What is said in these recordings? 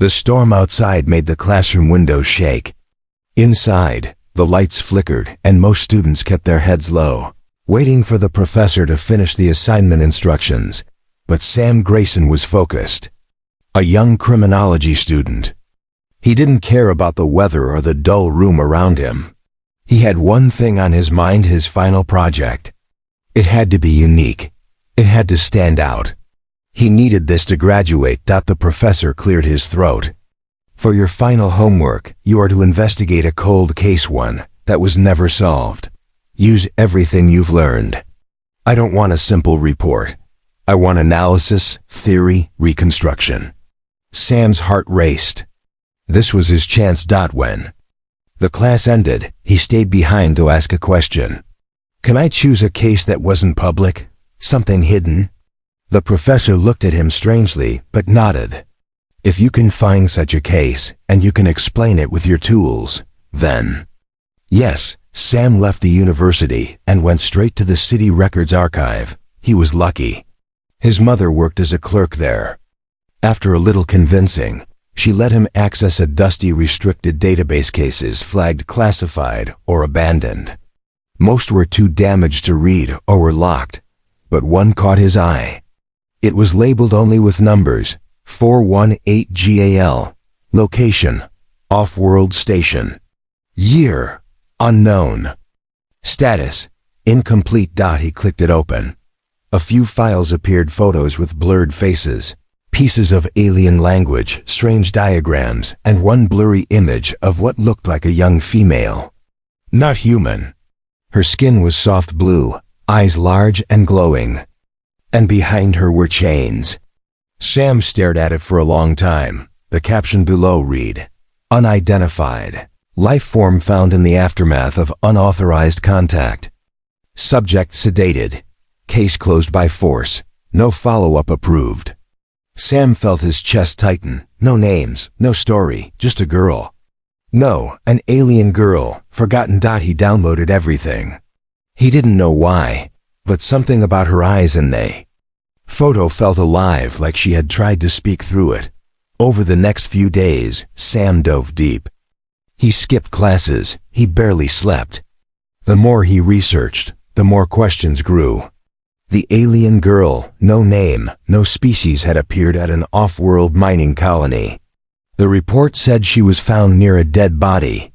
The storm outside made the classroom windows shake. Inside, the lights flickered and most students kept their heads low, waiting for the professor to finish the assignment instructions. But Sam Grayson was focused. A young criminology student. He didn't care about the weather or the dull room around him. He had one thing on his mind: his final project. It had to be unique. It had to stand out. He needed this to graduate. The professor cleared his throat. For your final homework, you are to investigate a cold case, one that was never solved. Use everything you've learned. I don't want a simple report. I want analysis, theory, reconstruction. Sam's heart raced. This was his chance. When the class ended, he stayed behind to ask a question. Can I choose a case that wasn't public? Something hidden? The professor looked at him strangely, but nodded. If you can find such a case, and you can explain it with your tools, then... Yes, Sam left the university and went straight to the city records archive. He was lucky. His mother worked as a clerk there. After a little convincing, she let him access a dusty restricted database, cases flagged classified or abandoned. Most were too damaged to read or were locked, but one caught his eye. It was labeled only with numbers: 418 GAL. Location: off-world station. Year: unknown. Status: incomplete. He clicked it open. A few files appeared: photos with blurred faces, pieces of alien language, strange diagrams, and one blurry image of what looked like a young female. Not human. Her skin was soft blue, eyes large and glowing. And behind her were chains. Sam stared at it for a long time. The caption below read, "Unidentified. Life form found in the aftermath of unauthorized contact. Subject sedated. Case closed by force. No follow-up approved." Sam felt his chest tighten. No names, no story, just a girl. No, an alien girl, forgotten. He downloaded everything. He didn't know why, but something about her eyes and the photo felt alive, like she had tried to speak through it. Over the next few days, Sam dove deep. He skipped classes, he barely slept. The more he researched, the more questions grew. The alien girl, no name, no species, had appeared at an off-world mining colony. The report said she was found near a dead body.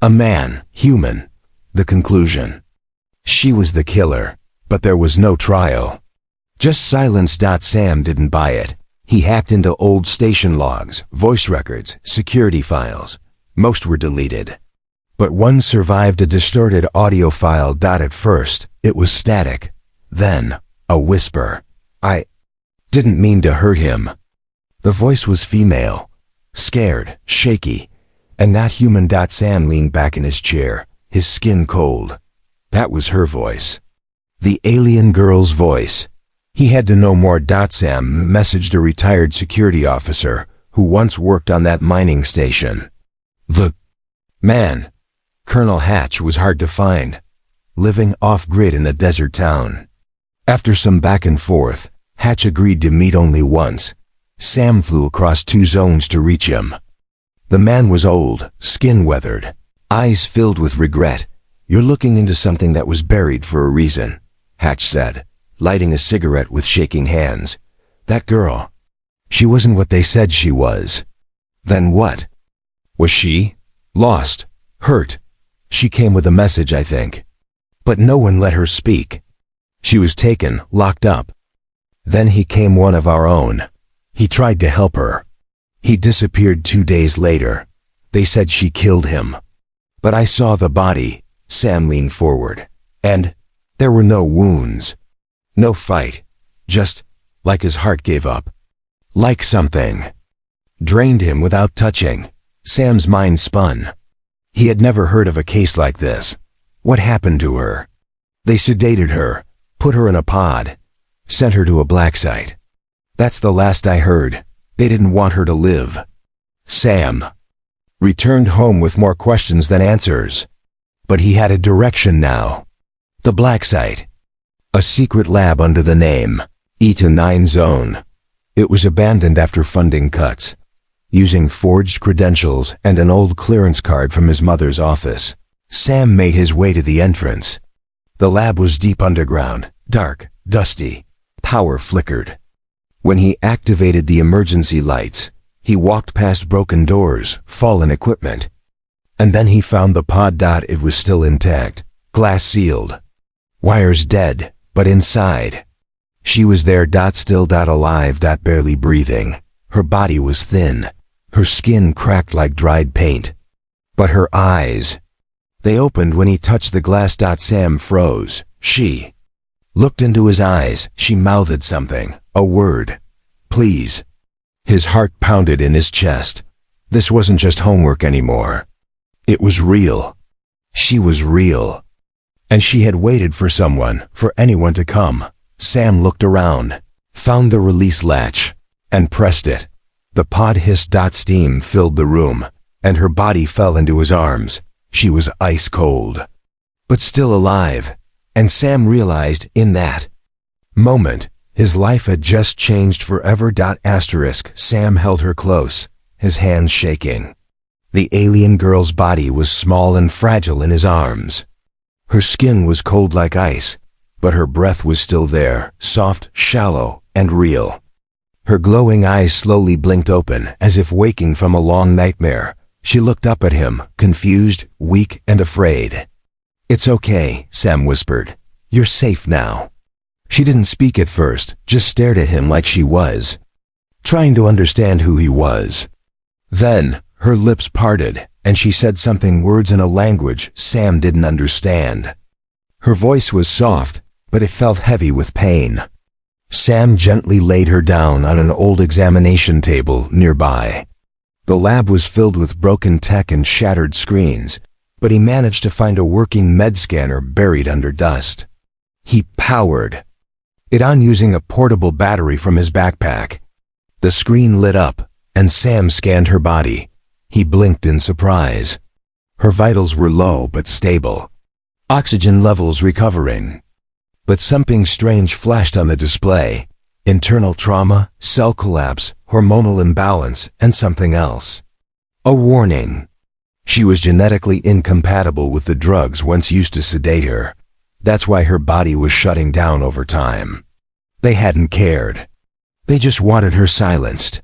A man, human. The conclusion: she was the killer, but there was no trial. Just silence. Sam didn't buy it. He hacked into old station logs, voice records, security files. Most were deleted. But one survived: a distorted audio file. At first, it was static. Then, a whisper. "I didn't mean to hurt him." The voice was female, scared, shaky, and not human. Sam leaned back in his chair, his skin cold. That was her voice. The alien girl's voice. He had to know more. Sam messaged a retired security officer who once worked on that mining station. The man, Colonel Hatch, was hard to find, living off-grid in a desert town. After some back and forth, Hatch agreed to meet only once. Sam flew across 2 zones to reach him. The man was old, skin weathered, eyes filled with regret. "You're looking into something that was buried for a reason," Hatch said, lighting a cigarette with shaking hands. "That girl, she wasn't what they said she was." "Then what? Was she lost? Hurt? She came with a message, I think. But no one let her speak. She was taken, locked up. Then he came, one of our own. He tried to help her. He disappeared 2 days later. They said she killed him. But I saw the body." Sam leaned forward. "And there were no wounds. No fight. Just like his heart gave up. Like something drained him without touching." Sam's mind spun. He had never heard of a case like this. What happened to her? They sedated her, put her in a pod, sent her to a black site. That's the last I heard. They didn't want her to live. Sam returned home with more questions than answers. But he had a direction now. The black site. A secret lab under the name E-9 Zone. It was abandoned after funding cuts. Using forged credentials and an old clearance card from his mother's office, Sam made his way to the entrance. The lab was deep underground, dark, dusty. Power flickered. When he activated the emergency lights, he walked past broken doors, fallen equipment. And then he found the pod. It was still intact, glass sealed. Wires dead, but inside. She was there. Still. Alive. Barely breathing. Her body was thin. Her skin cracked like dried paint. But her eyes, they opened when he touched the glass. Sam froze. She looked into his eyes. She mouthed something, a word. Please. His heart pounded in his chest. This wasn't just homework anymore. It was real. She was real. And she had waited for someone, for anyone to come. Sam looked around, found the release latch, and pressed it. The pod hissed. Steam filled the room, and her body fell into his arms. She was ice cold, but still alive. And Sam realized in that moment, his life had just changed forever. Sam held her close, his hands shaking. The alien girl's body was small and fragile in his arms. Her skin was cold like ice, but her breath was still there, soft, shallow, and real. Her glowing eyes slowly blinked open, as if waking from a long nightmare. She looked up at him, confused, weak, and afraid. "It's okay," Sam whispered. "You're safe now." She didn't speak at first, just stared at him like she was trying to understand who he was. Then, her lips parted, and she said something, words in a language Sam didn't understand. Her voice was soft, but it felt heavy with pain. Sam gently laid her down on an old examination table nearby. The lab was filled with broken tech and shattered screens, but he managed to find a working med scanner buried under dust. He powered it on using a portable battery from his backpack. The screen lit up, and Sam scanned her body. He blinked in surprise. Her vitals were low but stable. Oxygen levels recovering. But something strange flashed on the display. Internal trauma, cell collapse, hormonal imbalance, and something else. A warning. She was genetically incompatible with the drugs once used to sedate her. That's why her body was shutting down over time. They hadn't cared. They just wanted her silenced.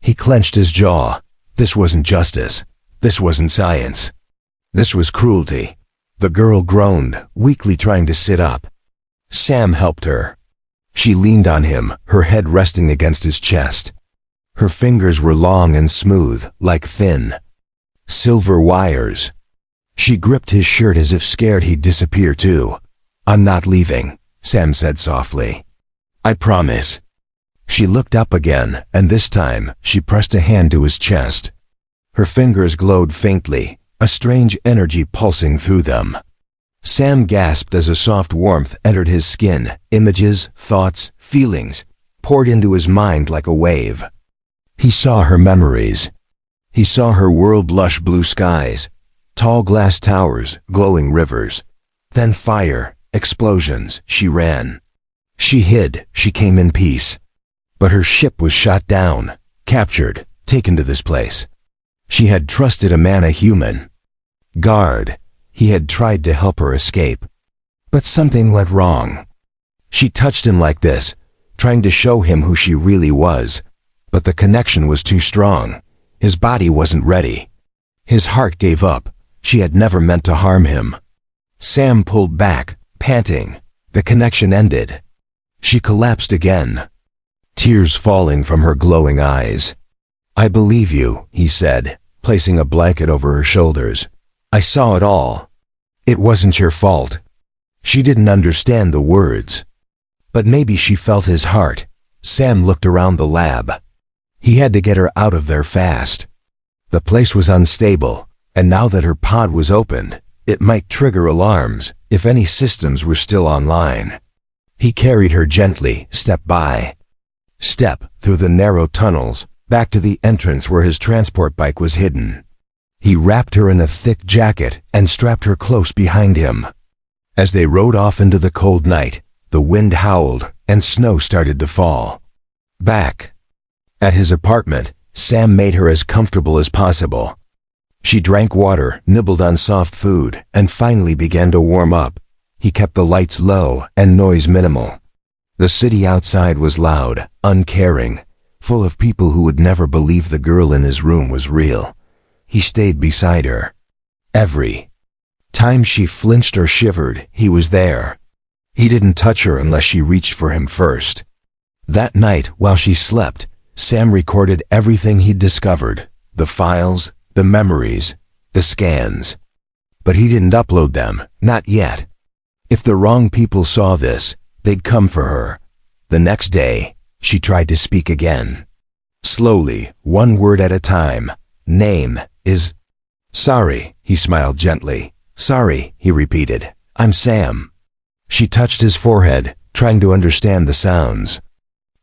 He clenched his jaw. This wasn't justice. This wasn't science. This was cruelty. The girl groaned, weakly trying to sit up. Sam helped her. She leaned on him, her head resting against his chest. Her fingers were long and smooth, like thin silver wires. She gripped his shirt as if scared he'd disappear too. "I'm not leaving," Sam said softly. "I promise." She looked up again, and this time, she pressed a hand to his chest. Her fingers glowed faintly, a strange energy pulsing through them. Sam gasped as a soft warmth entered his skin. Images, thoughts, feelings poured into his mind like a wave. He saw her memories. He saw her world, lush blue skies, tall glass towers, glowing rivers. Then fire, explosions. She ran. She hid. She came in peace. But her ship was shot down, captured, taken to this place. She had trusted a man, a human guard. He had tried to help her escape. But something went wrong. She touched him like this, trying to show him who she really was. But the connection was too strong. His body wasn't ready. His heart gave up. She had never meant to harm him. Sam pulled back, panting. The connection ended. She collapsed again, tears falling from her glowing eyes. "I believe you," he said, placing a blanket over her shoulders. "I saw it all. It wasn't your fault." She didn't understand the words, but maybe she felt his heart. Sam looked around the lab. He had to get her out of there fast. The place was unstable, and now that her pod was opened, it might trigger alarms if any systems were still online. He carried her gently, step by step, through the narrow tunnels, back to the entrance where his transport bike was hidden. He wrapped her in a thick jacket and strapped her close behind him. As they rode off into the cold night, the wind howled and snow started to fall. Back at his apartment, Sam made her as comfortable as possible. She drank water, nibbled on soft food, and finally began to warm up. He kept the lights low and noise minimal. The city outside was loud, uncaring, full of people who would never believe the girl in his room was real. He stayed beside her. Every time she flinched or shivered, he was there. He didn't touch her unless she reached for him first. That night, while she slept, Sam recorded everything he'd discovered, the files, the memories, the scans. But he didn't upload them, not yet. If the wrong people saw this, they'd come for her. The next day, she tried to speak again. Slowly, one word at a time. Name is... Sorry, he smiled gently. Sorry, he repeated. I'm Sam. She touched his forehead, trying to understand the sounds.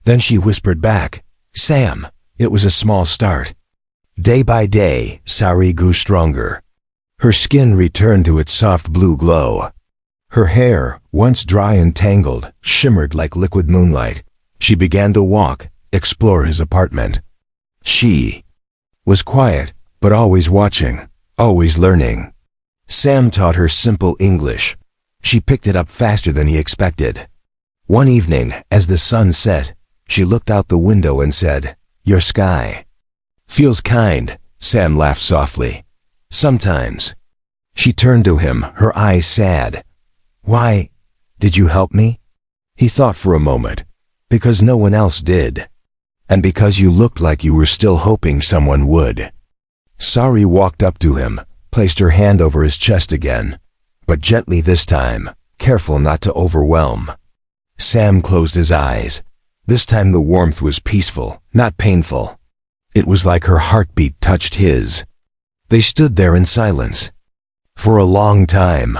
Then she whispered back, Sam. It was a small start. Day by day, Sari grew stronger. Her skin returned to its soft blue glow. Her hair, once dry and tangled, shimmered like liquid moonlight. She began to walk, explore his apartment. She was quiet, but always watching, always learning. Sam taught her simple English. She picked it up faster than he expected. One evening, as the sun set, she looked out the window and said, Your sky feels kind, Sam laughed softly. Sometimes. She turned to him, her eyes sad. Why? Did you help me? He thought for a moment. Because no one else did. And because you looked like you were still hoping someone would. Sari walked up to him, placed her hand over his chest again. But gently this time, careful not to overwhelm. Sam closed his eyes. This time the warmth was peaceful, not painful. It was like her heartbeat touched his. They stood there in silence. For a long time.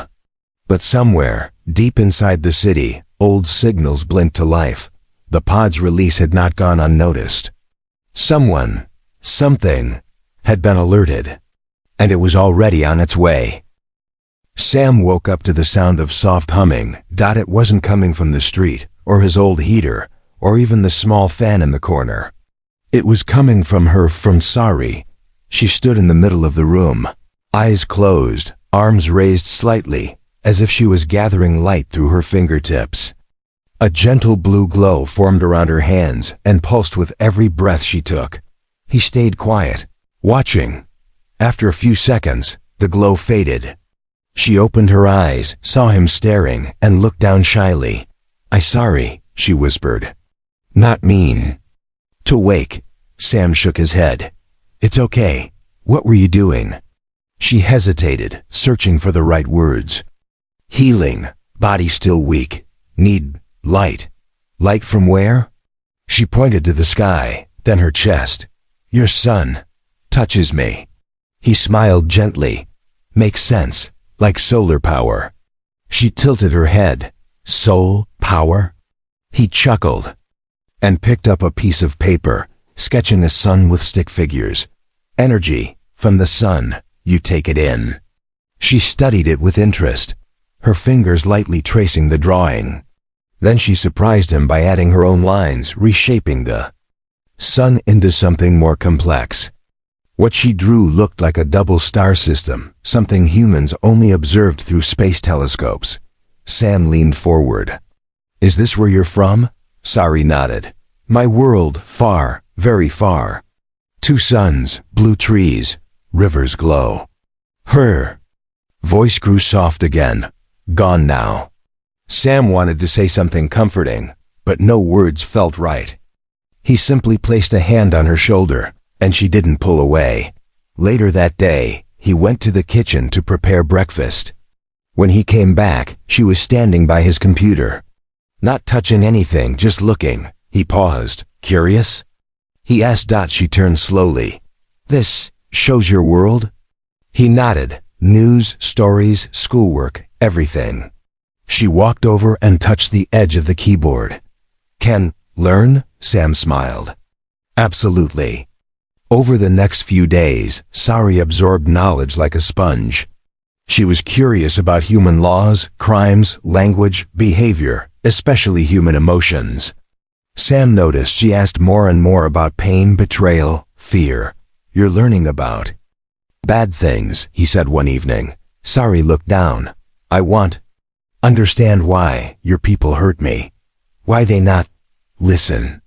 But somewhere, deep inside the city, old signals blinked to life. The pod's release had not gone unnoticed. Someone, something, had been alerted. And it was already on its way. Sam woke up to the sound of soft humming. It wasn't coming from the street, or his old heater, or even the small fan in the corner. It was coming from Sari. She stood in the middle of the room, eyes closed, arms raised slightly, as if she was gathering light through her fingertips. A gentle blue glow formed around her hands and pulsed with every breath she took. He stayed quiet, watching. After a few seconds, the glow faded. She opened her eyes, saw him staring, and looked down shyly. I'm sorry, she whispered. Not mean to wake. Sam shook his head. It's okay. What were you doing? She hesitated, searching for the right words. Healing, body still weak. Need light. Light from where? She pointed to the sky, then her chest. Your son touches me. He smiled gently. Makes sense, like solar power. She tilted her head. Soul power? He chuckled and picked up a piece of paper, sketching a sun with stick figures. Energy, from the sun, you take it in. She studied it with interest, her fingers lightly tracing the drawing. Then she surprised him by adding her own lines, reshaping the sun into something more complex. What she drew looked like a double star system, something humans only observed through space telescopes. Sam leaned forward. Is this where you're from? Sari nodded. My world, far, very far. 2 suns, blue trees, rivers glow. Her voice grew soft again. Gone now. Sam wanted to say something comforting, but no words felt right. He simply placed a hand on her shoulder, and she didn't pull away. Later that day, he went to the kitchen to prepare breakfast. When he came back, she was standing by his computer. Not touching anything, just looking. He paused. Curious? He asked. She turned slowly. This shows your world? He nodded. News, stories, schoolwork, everything. She walked over and touched the edge of the keyboard. Can learn? Sam smiled. Absolutely. Over the next few days, Sari absorbed knowledge like a sponge. She was curious about human laws, crimes, language, behavior, especially human emotions. Sam noticed she asked more and more about pain, betrayal, fear. You're learning about bad things, he said one evening. Sari looked down. I want understand why your people hurt me. Why they not listen.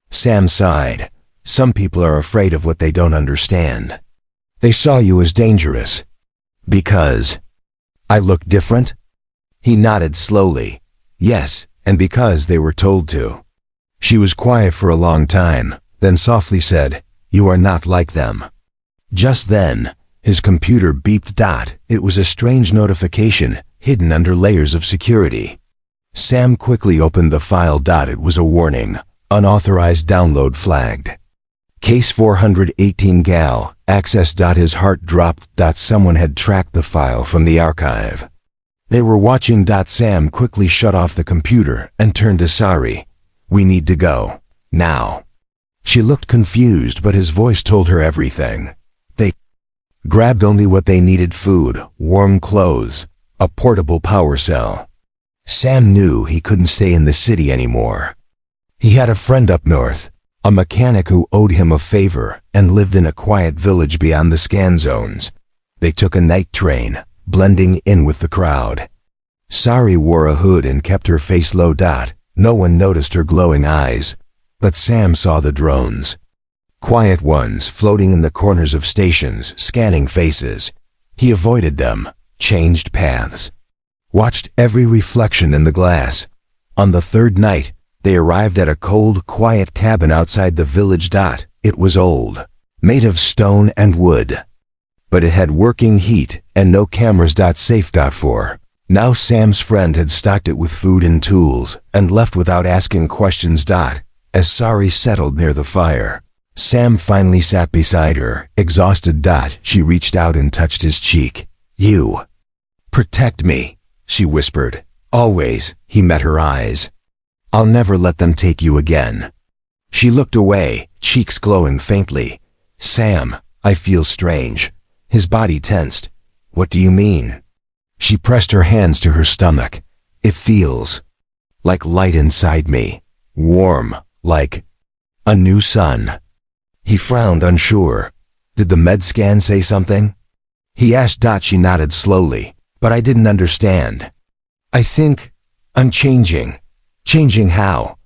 Sam sighed. Some people are afraid of what they don't understand. They saw you as dangerous. Because I look different? He nodded slowly. Yes, and because they were told to. She was quiet for a long time, then softly said, You are not like them. Just then, his computer beeped. It was a strange notification, hidden under layers of security. Sam quickly opened the file. It was a warning. Unauthorized download flagged. Case 418 gal, access. His heart dropped. Someone had tracked the file from the archive. They were watching. Sam quickly shut off the computer and turned to Sari. We need to go. Now. She looked confused, but his voice told her everything. They grabbed only what they needed: food, warm clothes, a portable power cell. Sam knew he couldn't stay in the city anymore. He had a friend up north, a mechanic who owed him a favor and lived in a quiet village beyond the scan zones. They took a night train, blending in with the crowd. Sari wore a hood and kept her face low. No one noticed her glowing eyes, but Sam saw the drones. Quiet ones floating in the corners of stations, scanning faces. He avoided them, changed paths, watched every reflection in the glass. On the third night, they arrived at a cold, quiet cabin outside the village. It was old, made of stone and wood, but it had working heat and no cameras. Safe. For now Sam's friend had stocked it with food and tools and left without asking questions. As Sari settled near the fire, Sam finally sat beside her, exhausted. She reached out and touched his cheek. You protect me, she whispered. Always. He met her eyes. I'll never let them take you again. She looked away, cheeks glowing faintly. Sam, I feel strange. His body tensed. What do you mean? She pressed her hands to her stomach. It feels like light inside me. Warm, like a new sun. He frowned, unsure. Did the med scan say something? He asked. She nodded slowly. But I didn't understand. I think I'm changing. Changing how?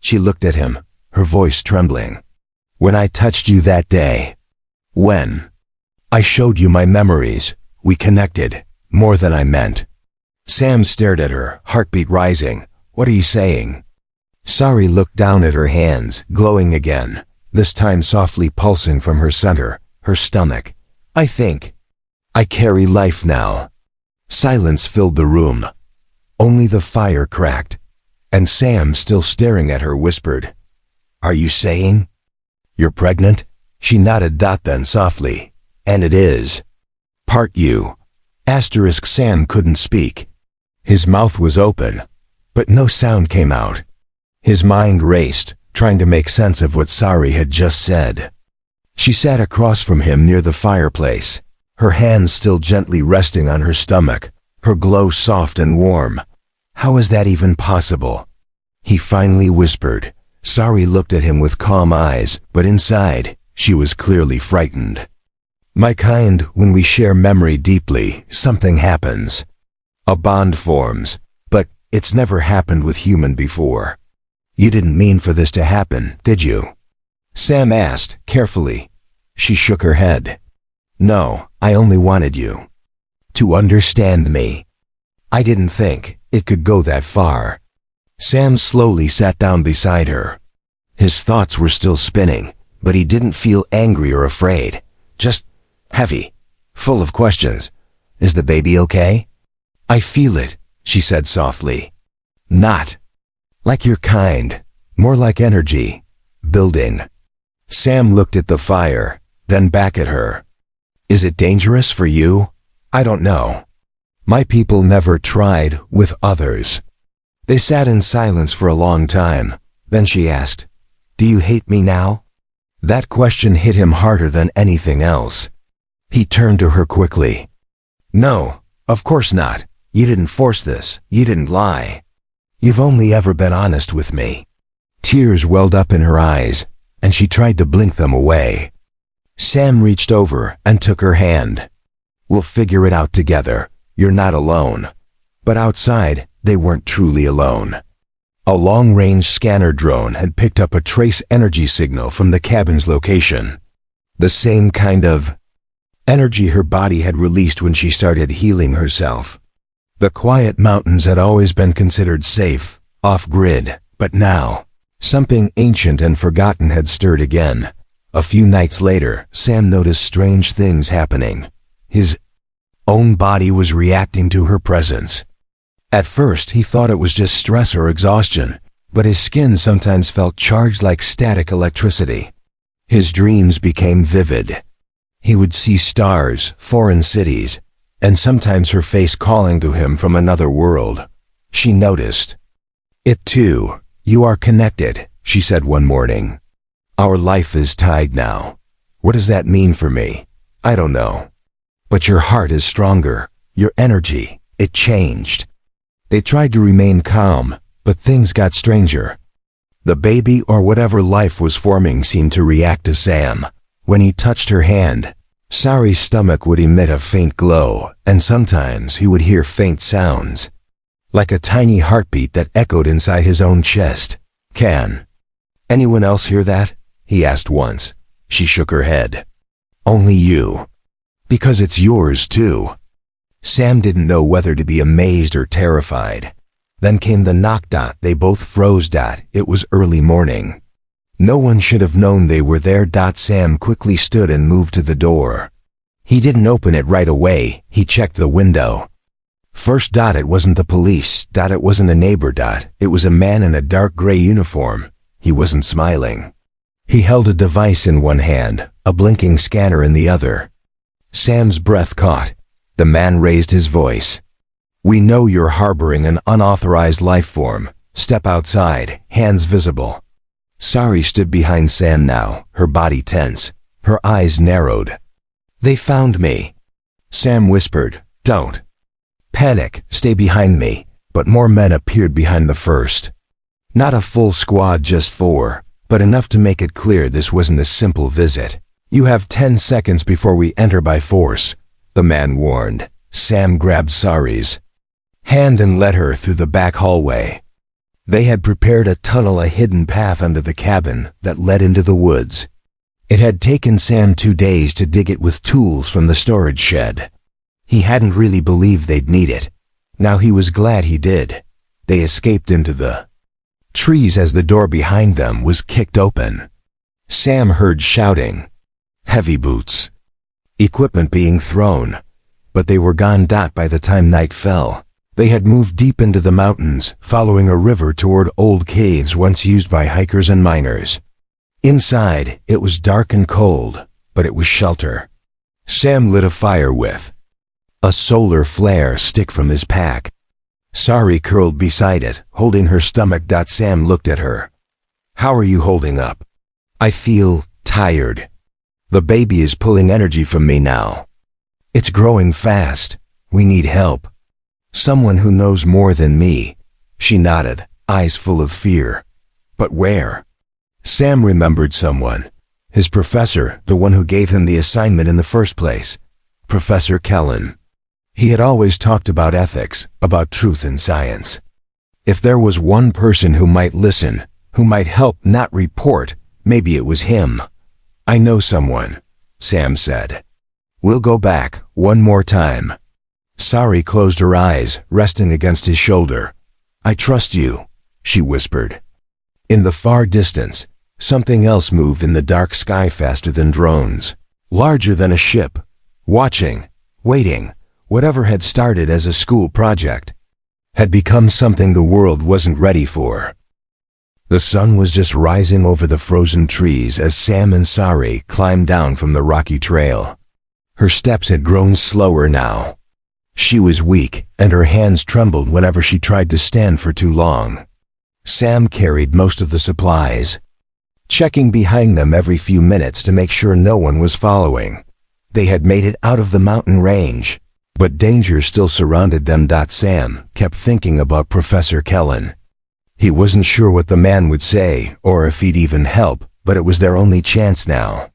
She looked at him, her voice trembling. When I touched you that day. When I showed you my memories, we connected, more than I meant. Sam stared at her, heartbeat rising. What are you saying? Sari looked down at her hands, glowing again, this time softly pulsing from her center, her stomach. I think I carry life now. Silence filled the room. Only the fire cracked, and Sam, still staring at her, whispered, Are you saying you're pregnant? She nodded. Then softly, And it is. Part you. Asterisk. Sam couldn't speak. His mouth was open, but no sound came out. His mind raced, trying to make sense of what Sari had just said. She sat across from him near the fireplace, her hands still gently resting on her stomach, her glow soft and warm. How is that even possible? He finally whispered. Sari looked at him with calm eyes, but inside, she was clearly frightened. My kind, when we share memory deeply, something happens. A bond forms, but it's never happened with human before. You didn't mean for this to happen, did you? Sam asked, carefully. She shook her head. No, I only wanted you to understand me. I didn't think it could go that far. Sam slowly sat down beside her. His thoughts were still spinning, but he didn't feel angry or afraid. Just heavy, full of questions. Is the baby okay? I feel it, she said softly. Not like your kind, more like energy, building. Sam looked at the fire, then back at her. Is it dangerous for you? I don't know. My people never tried with others. They sat in silence for a long time. Then she asked, Do you hate me now? That question hit him harder than anything else. He turned to her quickly. No, of course not. You didn't force this. You didn't lie. You've only ever been honest with me. Tears welled up in her eyes, and she tried to blink them away. Sam reached over and took her hand. "We'll figure it out together. You're not alone." But outside, they weren't truly alone. A long-range scanner drone had picked up a trace energy signal from the cabin's location. The same kind of energy her body had released when she started healing herself. The quiet mountains had always been considered safe, off-grid, but now, something ancient and forgotten had stirred again. A few nights later, Sam noticed strange things happening. His own body was reacting to her presence. At first, he thought it was just stress or exhaustion, but his skin sometimes felt charged like static electricity. His dreams became vivid. He would see stars, foreign cities, and sometimes her face calling to him from another world. She noticed. "It too. You are connected," she said one morning. "Our life is tied now. What does that mean for me? I don't know. But your heart is stronger. Your energy, it changed." They tried to remain calm, but things got stranger. The baby or whatever life was forming seemed to react to Sam. When he touched her hand, Sari's stomach would emit a faint glow, and sometimes he would hear faint sounds, like a tiny heartbeat that echoed inside his own chest. "Can anyone else hear that?" he asked once. She shook her head. "Only you. Because it's yours too." Sam didn't know whether to be amazed or terrified. Then came the knock. They both froze. It was early morning. No one should have known they were there. Sam quickly stood and moved to the door. He didn't open it right away. He checked the window. First. It wasn't the police. It wasn't a neighbor. It was a man in a dark gray uniform. He wasn't smiling. He held a device in one hand, a blinking scanner in the other. Sam's breath caught. The man raised his voice. "We know you're harboring an unauthorized life form. Step outside, hands visible." Sari stood behind Sam now, her body tense, her eyes narrowed. "They found me," Sam whispered. "Don't panic, stay behind me." But more men appeared behind the first. Not a full squad, just 4, but enough to make it clear this wasn't a simple visit. "You have 10 seconds before we enter by force," the man warned. Sam grabbed Sari's hand and led her through the back hallway. They had prepared a tunnel, a hidden path under the cabin that led into the woods. It had taken Sam 2 days to dig it with tools from the storage shed. He hadn't really believed they'd need it. Now he was glad he did. They escaped into the trees as the door behind them was kicked open. Sam heard shouting, heavy boots, equipment being thrown, but they were gone. By the time night fell, they had moved deep into the mountains, following a river toward old caves once used by hikers and miners. Inside, it was dark and cold, but it was shelter. Sam lit a fire with a solar flare stick from his pack. Sari curled beside it, holding her stomach. Sam looked at her. "How are you holding up?" "I feel tired. The baby is pulling energy from me now. It's growing fast. We need help. Someone who knows more than me." She nodded, eyes full of fear. "But where?" Sam remembered someone. His professor, the one who gave him the assignment in the first place. Professor Kellen. He had always talked about ethics, about truth in science. If there was one person who might listen, who might help, not report, maybe it was him. "I know someone," Sam said. "We'll go back, one more time." Sari closed her eyes, resting against his shoulder. "I trust you," she whispered. In the far distance, something else moved in the dark sky faster than drones. Larger than a ship. Watching, waiting, whatever had started as a school project had become something the world wasn't ready for. The sun was just rising over the frozen trees as Sam and Sari climbed down from the rocky trail. Her steps had grown slower now. She was weak, and her hands trembled whenever she tried to stand for too long. Sam carried most of the supplies, checking behind them every few minutes to make sure no one was following. They had made it out of the mountain range, but danger still surrounded them. Sam kept thinking about Professor Kellen. He wasn't sure what the man would say, or if he'd even help, but it was their only chance now.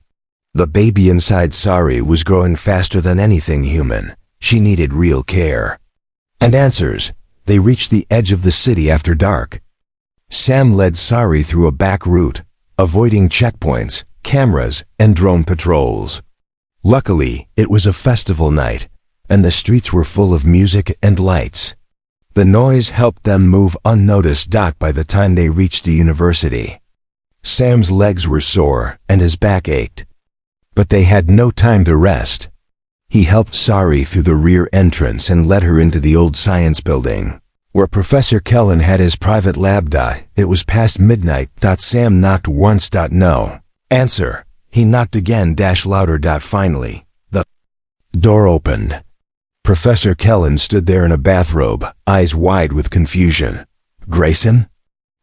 The baby inside Sari was growing faster than anything human. She needed real care. And answers. They reached the edge of the city after dark. Sam led Sari through a back route, avoiding checkpoints, cameras, and drone patrols. Luckily, it was a festival night, and the streets were full of music and lights. The noise helped them move unnoticed. By the time they reached the university, Sam's legs were sore and his back ached. But they had no time to rest. He helped Sari through the rear entrance and led her into the old science building, where Professor Kellen had his private lab. It was past midnight. Sam knocked once. No. Answer. He knocked again. Louder. Finally, the door opened. Professor Kellen stood there in a bathrobe, eyes wide with confusion. "Grayson?"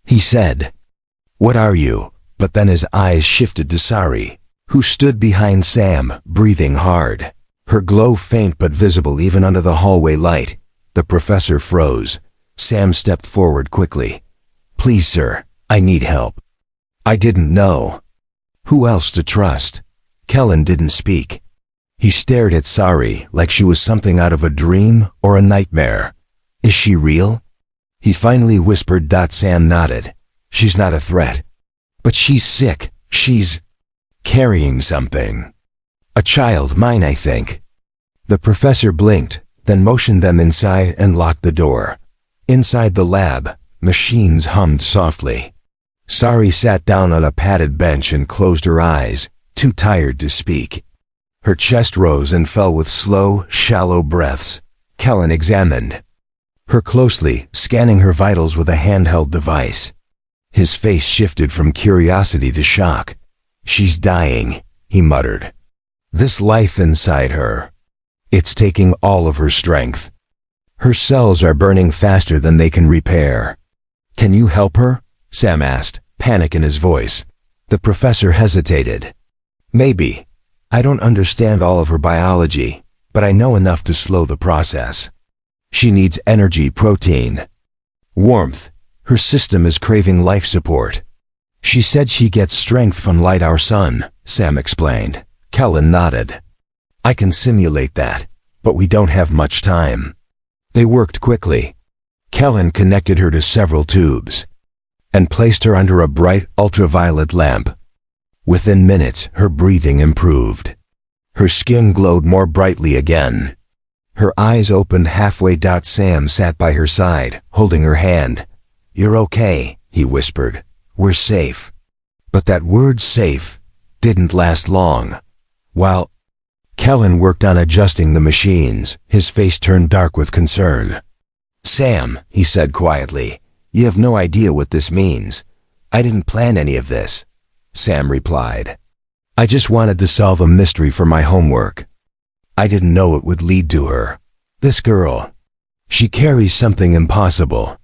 he said. "What are you?" But then his eyes shifted to Sari, who stood behind Sam, breathing hard. Her glow faint but visible even under the hallway light. The professor froze. Sam stepped forward quickly. "Please, sir, I need help." "I didn't know." Who else to trust? Kellen didn't speak. He stared at Sari like she was something out of a dream or a nightmare. "Is she real?" he finally whispered. Sam nodded. "She's not a threat. But she's sick. She's carrying something. A child, mine, I think." The professor blinked, then motioned them inside and locked the door. Inside the lab, machines hummed softly. Sari sat down on a padded bench and closed her eyes, too tired to speak. Her chest rose and fell with slow, shallow breaths. Kellen examined her closely, scanning her vitals with a handheld device. His face shifted from curiosity to shock. "She's dying," he muttered. "This life inside her. It's taking all of her strength. Her cells are burning faster than they can repair." "Can you help her?" Sam asked, panic in his voice. The professor hesitated. "Maybe. I don't understand all of her biology, but I know enough to slow the process. She needs energy, protein, warmth. Her system is craving life support. She said she gets strength from light our sun," Sam explained. Kellen nodded. "I can simulate that, but we don't have much time." They worked quickly. Kellen connected her to several tubes and placed her under a bright ultraviolet lamp. Within minutes, her breathing improved. Her skin glowed more brightly again. Her eyes opened halfway. Sam sat by her side, holding her hand. "You're okay," he whispered. "We're safe." But that word "safe" didn't last long. While Kellen worked on adjusting the machines, his face turned dark with concern. "Sam," he said quietly, "you have no idea what this means." "I didn't plan any of this," Sam replied. "I just wanted to solve a mystery for my homework. I didn't know it would lead to her. This girl. She carries something impossible.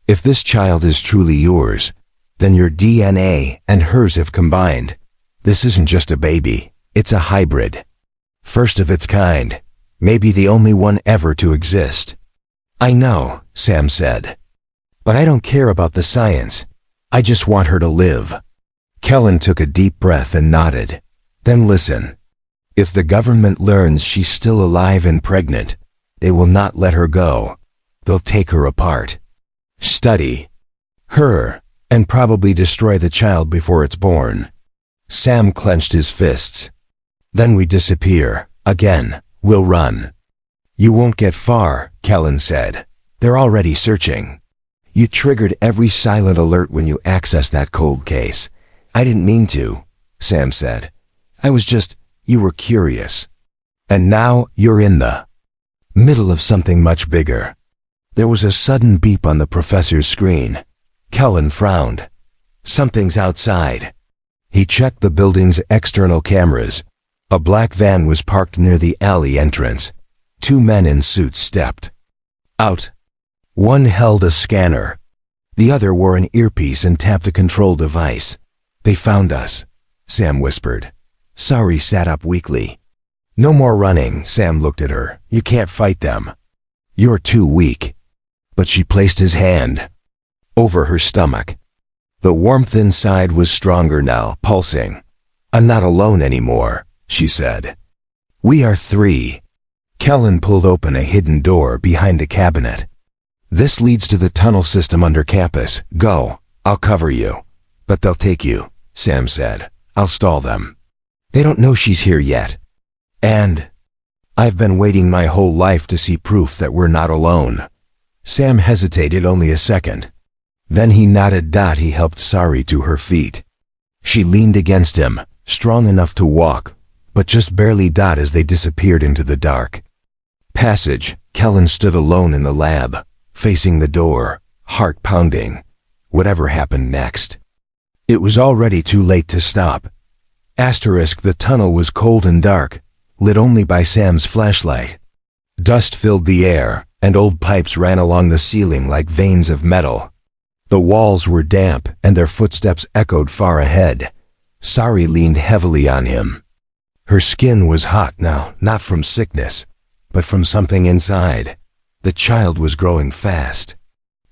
If this child is truly yours, then your DNA and hers have combined. This isn't just a baby, it's a hybrid. First of its kind, maybe the only one ever to exist." "I know," Sam said. "But I don't care about the science. I just want her to live." Kellen took a deep breath and nodded. "Then listen. If the government learns she's still alive and pregnant, they will not let her go. They'll take her apart, study her, and probably destroy the child before it's born." Sam clenched his fists. "Then we disappear. Again, we'll run." "You won't get far," Kellen said. "They're already searching. You triggered every silent alert when you accessed that cold case." "I didn't mean to," Sam said. You were curious. And now you're in the middle of something much bigger." There was a sudden beep on the professor's screen. Kellen frowned. "Something's outside." He checked the building's external cameras. A black van was parked near the alley entrance. 2 men in suits stepped out. One held a scanner. The other wore an earpiece and tapped a control device. "They found us," Sam whispered. Sari sat up weakly. "No more running," Sam looked at her. "You can't fight them. You're too weak." But she placed his hand over her stomach. The warmth inside was stronger now, pulsing. "I'm not alone anymore," she said. "We are three." Kellen pulled open a hidden door behind a cabinet. "This leads to the tunnel system under campus. Go, I'll cover you." "But they'll take you," Sam said. "I'll stall them. They don't know she's here yet. And I've been waiting my whole life to see proof that we're not alone." Sam hesitated only a second. Then he nodded. He helped Sari to her feet. She leaned against him, strong enough to walk, but just barely. As they disappeared into the dark passage, Kellen stood alone in the lab, facing the door, heart pounding. Whatever happened next? It was already too late to stop. The tunnel was cold and dark, lit only by Sam's flashlight. Dust filled the air, and old pipes ran along the ceiling like veins of metal. The walls were damp, and their footsteps echoed far ahead. Sari leaned heavily on him. Her skin was hot now, not from sickness, but from something inside. The child was growing fast.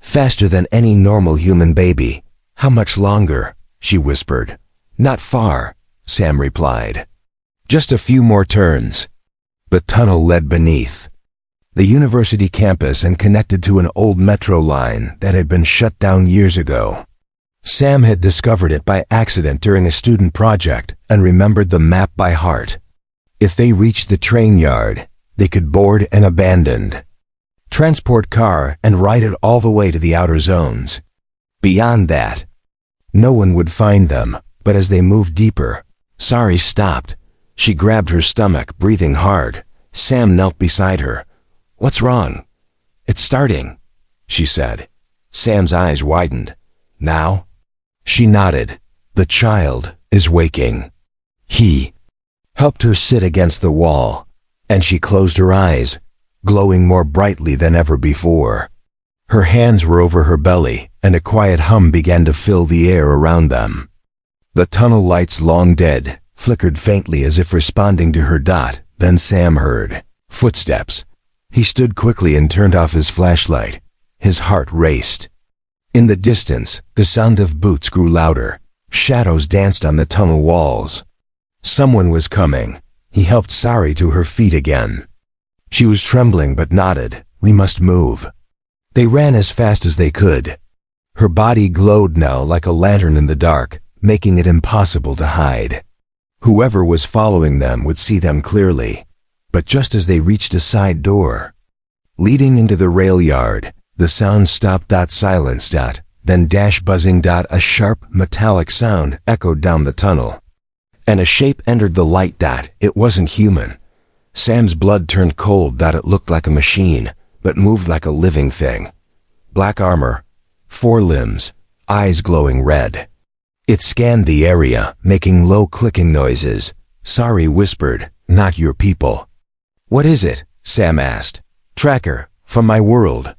Faster than any normal human baby. "How much longer?" she whispered. "Not far," Sam replied. "Just a few more turns." The tunnel led beneath the university campus and connected to an old metro line that had been shut down years ago. Sam had discovered it by accident during a student project and remembered the map by heart. If they reached the train yard, they could board an abandoned transport car and ride it all the way to the outer zones. Beyond that, no one would find them, but as they moved deeper, Sari stopped. She grabbed her stomach, breathing hard. Sam knelt beside her. "What's wrong?" "It's starting," she said. Sam's eyes widened. "Now?" She nodded. "The child is waking." He helped her sit against the wall, and she closed her eyes, glowing more brightly than ever before. Her hands were over her belly, and a quiet hum began to fill the air around them. The tunnel lights, long dead, flickered faintly as if responding to her. Then Sam heard footsteps. He stood quickly and turned off his flashlight. His heart raced. In the distance, the sound of boots grew louder. Shadows danced on the tunnel walls. Someone was coming. He helped Sari to her feet again. She was trembling but nodded. "We must move." They ran as fast as they could. Her body glowed now like a lantern in the dark, making it impossible to hide. Whoever was following them would see them clearly. But just as they reached a side door leading into the rail yard, the sound stopped. Silence. Then buzzing. A sharp, metallic sound echoed down the tunnel. And a shape entered the light. It wasn't human. Sam's blood turned cold. It looked like a machine, but moved like a living thing. Black armor, 4 limbs, eyes glowing red. It scanned the area, making low clicking noises. Sari whispered, "Not your people." "What is it?" Sam asked. "Tracker, from my world.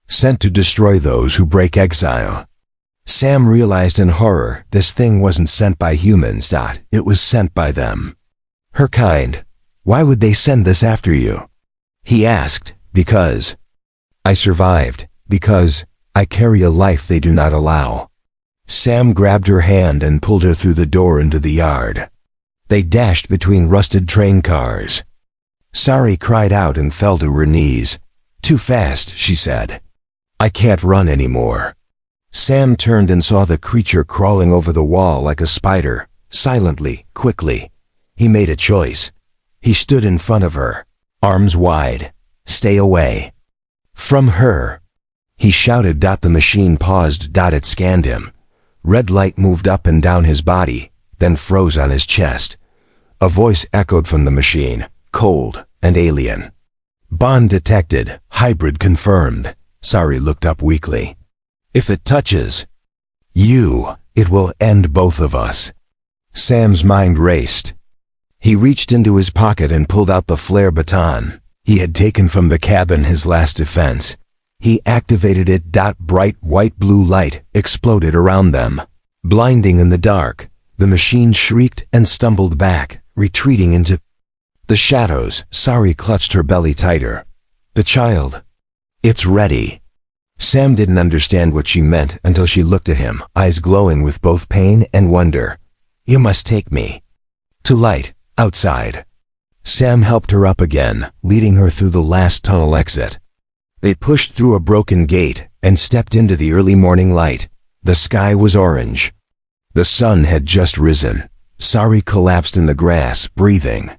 Sent to destroy those who break exile." Sam realized in horror this thing wasn't sent by humans. It was sent by them. Her kind. "Why would they send this after you?" he asked. "Because I survived. Because I carry a life they do not allow." Sam grabbed her hand and pulled her through the door into the yard. They dashed between rusted train cars. Sari cried out and fell to her knees. "Too fast," she said. "I can't run anymore." Sam turned and saw the creature crawling over the wall like a spider, silently, quickly. He made a choice. He stood in front of her, arms wide. "Stay away from her," he shouted. The machine paused. It scanned him. Red light moved up and down his body, then froze on his chest. A voice echoed from the machine, cold and alien. "Bond detected. Hybrid confirmed." Sari looked up weakly. "If it touches you, it will end both of us." Sam's mind raced. He reached into his pocket and pulled out the flare baton he had taken from the cabin, his last defense. He activated it. Bright white-blue light exploded around them, blinding in the dark. The machine shrieked and stumbled back, retreating into the shadows. Sari clutched her belly tighter. "The child. It's ready." Sam didn't understand what she meant until she looked at him, eyes glowing with both pain and wonder. "You must take me." To light, outside. Sam helped her up again, leading her through the last tunnel exit. They pushed through a broken gate and stepped into the early morning light. The sky was orange. The sun had just risen. Sari collapsed in the grass, breathing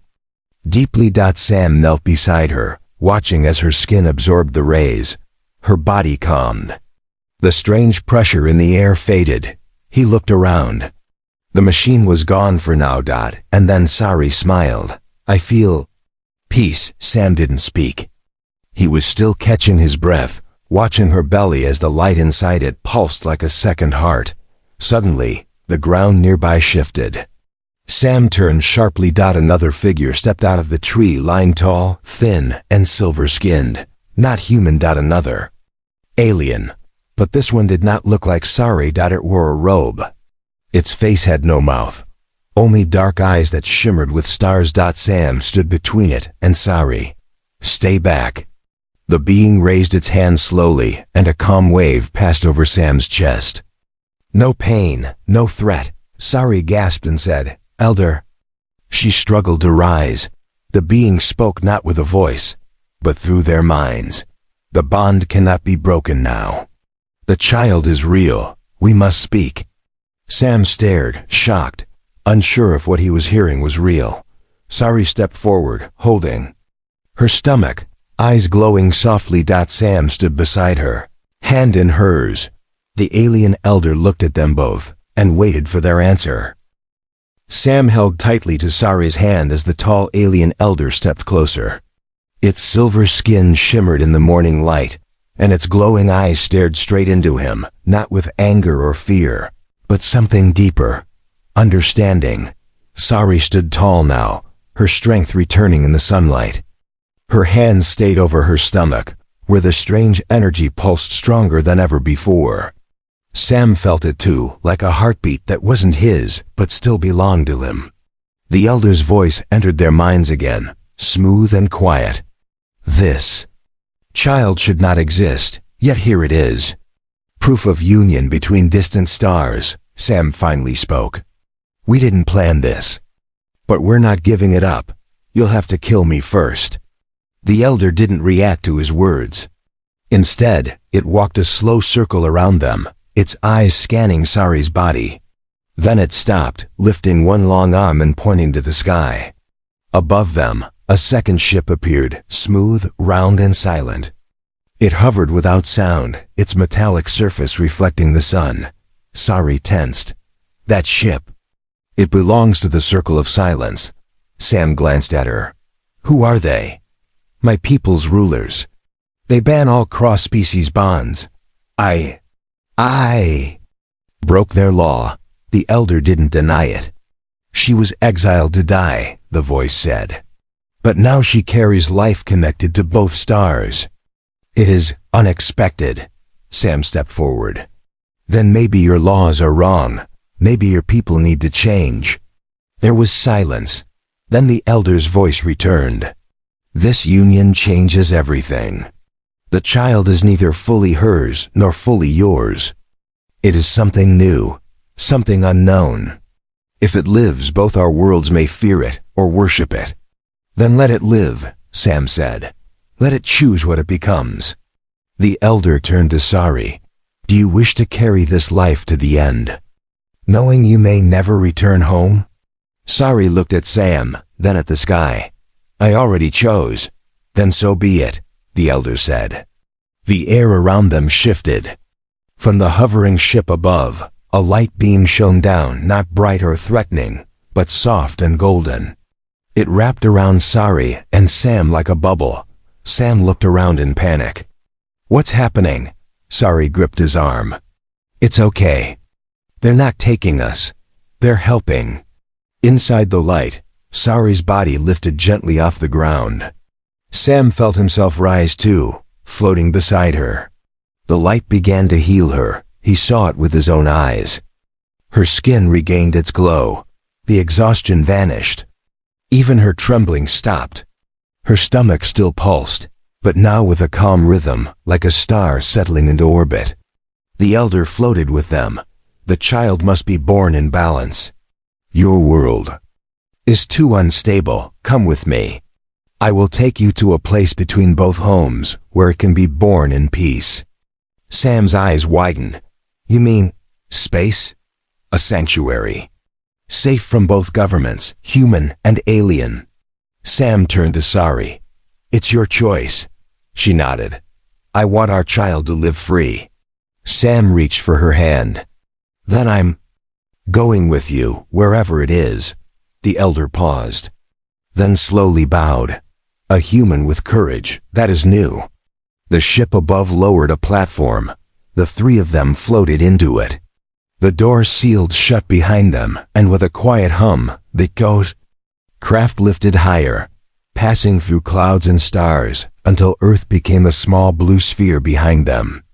deeply. Sam knelt beside her, watching as her skin absorbed the rays. Her body calmed. The strange pressure in the air faded. He looked around. The machine was gone for now. And then Sari smiled. I feel peace. Sam didn't speak. He was still catching his breath, watching her belly as the light inside it pulsed like a second heart. Suddenly, the ground nearby shifted. Sam turned sharply. Another figure stepped out of the tree, lying tall, thin, and silver-skinned. Not human. Another alien. But this one did not look like Sari. It wore a robe. Its face had no mouth, only dark eyes that shimmered with stars. Sam stood between it and Sari. Stay back. The being raised its hand slowly, and a calm wave passed over Sam's chest. No pain, no threat. Sari gasped and said, Elder. She struggled to rise. The being spoke not with a voice, but through their minds. The bond cannot be broken now. The child is real. We must speak. Sam stared, shocked, unsure if what he was hearing was real. Sari stepped forward, holding her stomach, eyes glowing softly. Sam stood beside her, hand in hers. The alien elder looked at them both and waited for their answer. Sam held tightly to Sari's hand as the tall alien elder stepped closer. Its silver skin shimmered in the morning light, and its glowing eyes stared straight into him, not with anger or fear, but something deeper, understanding. Sari stood tall now, her strength returning in the sunlight. Her hands stayed over her stomach, where the strange energy pulsed stronger than ever before. Sam felt it too, like a heartbeat that wasn't his, but still belonged to him. The elder's voice entered their minds again, smooth and quiet. This child should not exist, yet here it is. Proof of union between distant stars, Sam finally spoke. We didn't plan this. But we're not giving it up. You'll have to kill me first. The elder didn't react to his words. Instead, it walked a slow circle around them, its eyes scanning Sari's body. Then it stopped, lifting one long arm and pointing to the sky. Above them, a second ship appeared, smooth, round, and silent. It hovered without sound, its metallic surface reflecting the sun. Sari tensed. That ship. It belongs to the Circle of Silence. Sam glanced at her. Who are they? My people's rulers. They ban all cross-species bonds. I broke their law. The elder didn't deny it. She was exiled to die, the voice said. But now she carries life connected to both stars. It is unexpected. Sam stepped forward. Then maybe your laws are wrong. Maybe your people need to change. There was silence. Then the elder's voice returned. This union changes everything. The child is neither fully hers nor fully yours. It is something new, something unknown. If it lives, both our worlds may fear it or worship it. Then let it live, Sam said. Let it choose what it becomes. The elder turned to Sari. Do you wish to carry this life to the end, knowing you may never return home? Sari looked at Sam, then at the sky. I already chose. Then so be it, the elder said. The air around them shifted. From the hovering ship above, a light beam shone down, not bright or threatening, but soft and golden. It wrapped around Sari and Sam like a bubble. Sam looked around in panic. What's happening? Sari gripped his arm. It's okay. They're not taking us. They're helping. Inside the light, Sari's body lifted gently off the ground. Sam felt himself rise too, floating beside her. The light began to heal her. He saw it with his own eyes. Her skin regained its glow. The exhaustion vanished. Even her trembling stopped. Her stomach still pulsed, but now with a calm rhythm, like a star settling into orbit. The elder floated with them. The child must be born in balance. Your world. is too unstable. Come with me. I will take you to a place between both homes where it can be born in peace. Sam's eyes widened. You mean space? A sanctuary. Safe from both governments, human and alien. Sam turned to Sari. It's your choice. She nodded. I want our child to live free. Sam reached for her hand. Then I'm going with you, wherever it is. The elder paused, then slowly bowed. A human with courage, that is new. The ship above lowered a platform. The three of them floated into it. The door sealed shut behind them, and with a quiet hum, the craft lifted higher, passing through clouds and stars, until Earth became a small blue sphere behind them.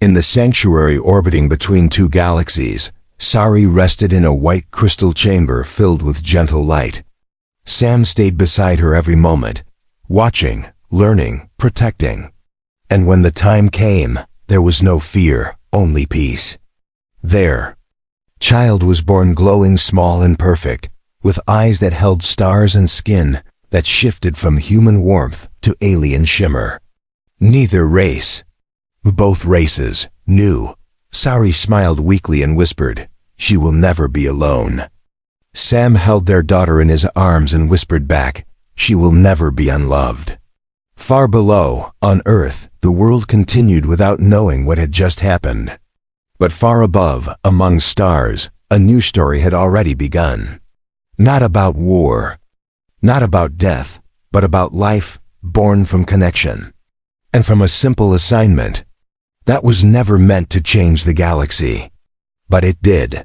In the sanctuary orbiting between two galaxies, Sari rested in a white crystal chamber filled with gentle light. Sam stayed beside her every moment, watching, learning, protecting. And when the time came, there was no fear, only peace. Their child was born glowing small and perfect, with eyes that held stars and skin that shifted from human warmth to alien shimmer. Neither race. Both races knew. Sari smiled weakly and whispered, she will never be alone. Sam held their daughter in his arms and whispered back, she will never be unloved. Far below, on Earth, the world continued without knowing what had just happened. But far above, among stars, a new story had already begun. Not about war, not about death, but about life born from connection. And from a simple assignment that was never meant to change the galaxy. But it did.